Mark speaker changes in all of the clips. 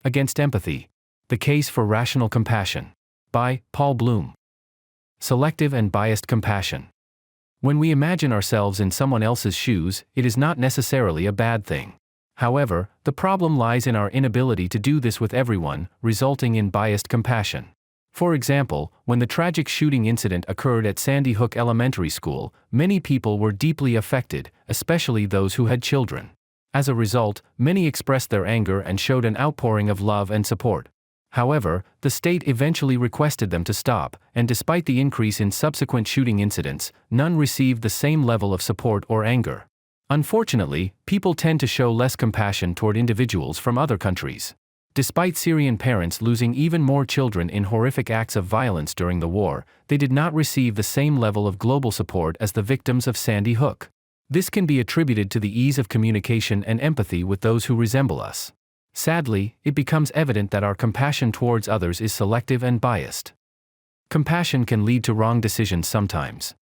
Speaker 1: Against Empathy. The Case for Rational Compassion. By Paul Bloom. Selective and biased compassion. When we imagine ourselves in someone else's shoes, it is not necessarily a bad thing. However, the problem lies in our inability to do this with everyone, resulting in biased compassion. For example, when the tragic shooting incident occurred at Sandy Hook Elementary School, many people were deeply affected, especially those who had children. As a result, many expressed their anger and showed an outpouring of love and support. However, the state eventually requested them to stop, and despite the increase in subsequent shooting incidents, none received the same level of support or anger. Unfortunately, people tend to show less compassion toward individuals from other countries. Despite Syrian parents losing even more children in horrific acts of violence during the war, they did not receive the same level of global support as the victims of Sandy Hook. This can be attributed to the ease of communication and empathy with those who resemble us. Sadly, it becomes evident that our compassion towards others is selective and biased. Compassion can lead to wrong decisions sometimes.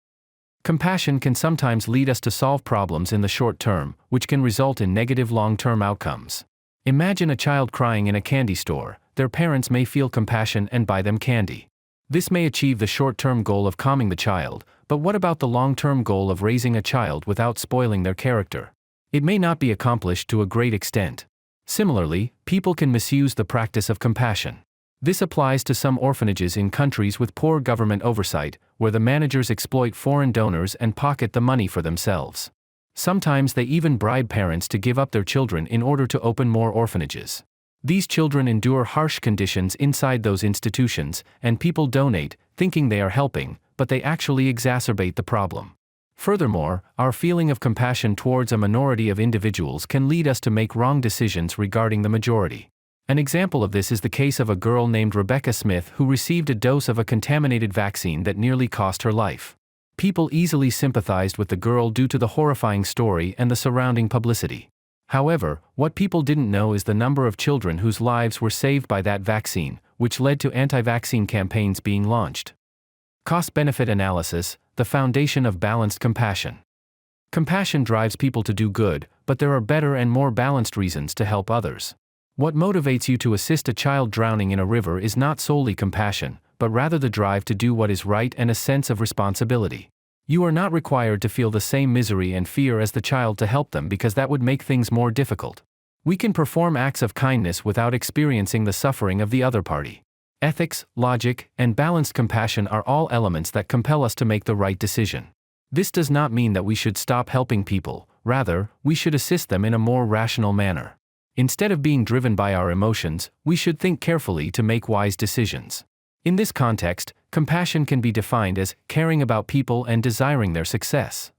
Speaker 1: Compassion can sometimes lead us to solve problems in the short term, which can result in negative long-term outcomes. Imagine a child crying in a candy store. Their parents may feel compassion and buy them candy. This may achieve the short-term goal of calming the child, but what about the long-term goal of raising a child without spoiling their character? It may not be accomplished to a great extent. Similarly, people can misuse the practice of compassion. This applies to some orphanages in countries with poor government oversight, where the managers exploit foreign donors and pocket the money for themselves. Sometimes they even bribe parents to give up their children in order to open more orphanages. These children endure harsh conditions inside those institutions, and people donate, thinking they are helping, but they actually exacerbate the problem. Furthermore, our feeling of compassion towards a minority of individuals can lead us to make wrong decisions regarding the majority. An example of this is the case of a girl named Rebecca Smith who received a dose of a contaminated vaccine that nearly cost her life. People easily sympathized with the girl due to the horrifying story and the surrounding publicity. However, what people didn't know is the number of children whose lives were saved by that vaccine, which led to anti-vaccine campaigns being launched. Cost-benefit analysis, the foundation of balanced compassion. Compassion drives people to do good, but there are better and more balanced reasons to help others. What motivates you to assist a child drowning in a river is not solely compassion, but rather the drive to do what is right and a sense of responsibility. You are not required to feel the same misery and fear as the child to help them because that would make things more difficult. We can perform acts of kindness without experiencing the suffering of the other party. Ethics, logic, and balanced compassion are all elements that compel us to make the right decision. This does not mean that we should stop helping people, rather, we should assist them in a more rational manner. Instead of being driven by our emotions, we should think carefully to make wise decisions. In this context, compassion can be defined as caring about people and desiring their success.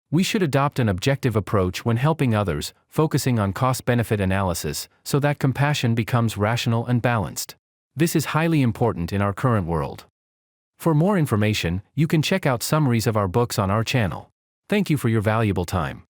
Speaker 1: We should adopt an objective approach when helping others, focusing on cost-benefit analysis, so that compassion becomes rational and balanced. This is highly important in our current world. For more information, you can check out summaries of our books on our channel. Thank you for your valuable time.